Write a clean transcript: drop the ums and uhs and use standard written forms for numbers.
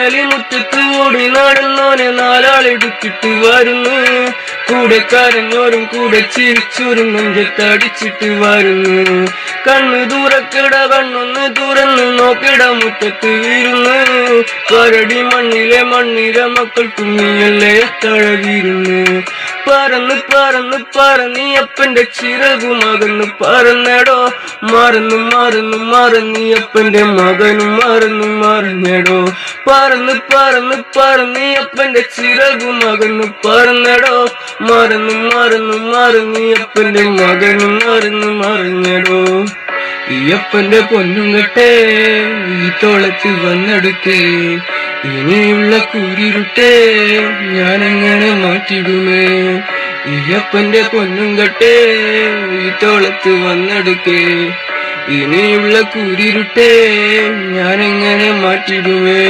കടലി മുറ്റത്ത് ഓടി നടന്നോനെ നാലാളെടുത്തിട്ട് വരുന്നു. കൂടെ കരഞ്ഞോരും കൂടെ ചിരിച്ചോരും നെഞ്ചത്തടിച്ചിട്ട് വരുന്നു. കണ്ണു തുറക്കിട കണ്ണൊന്ന് തുറന്ന് നോക്കിട മുറ്റത്ത് വീരുന്നു. കരടി മണ്ണിലെ മണ്ണിര മക്കൾ കുഞ്ഞിയല്ലേ തഴവിരുന്നു. പറന്ന് പറന്ന് പറന്നീയപ്പന്റെ ചിറകുമകന്ന് പറന്നടോ. മറന്നു മറന്നു മറന്നീയപ്പന്റെ മകനും മറന്നു മറഞ്ഞടോ. പറന്ന് പറന്ന് പറന്നീയപ്പന്റെ ചിറകുമകന്ന് പറന്നടോ. മറന്നു മറന്നു മറന്നീയപ്പന്റെ മകനും മറന്നു മറിഞ്ഞടോ. ഈയപ്പന്റെ പൊന്നും കെട്ടേ ഈ തോളത്ത് വന്നെടുക്കേ. ഇനിയുള്ള കൂരിരുട്ടേ ഞാനെങ്ങനെ മാറ്റിടുമേ. ഈയപ്പന്റെ പൊന്നും കെട്ടേ ഈ തോളത്ത് വന്നെടുക്കേ. ഇനിയുള്ള കൂരിരുട്ടേ ഞാനെങ്ങനെ മാറ്റിടുമേ.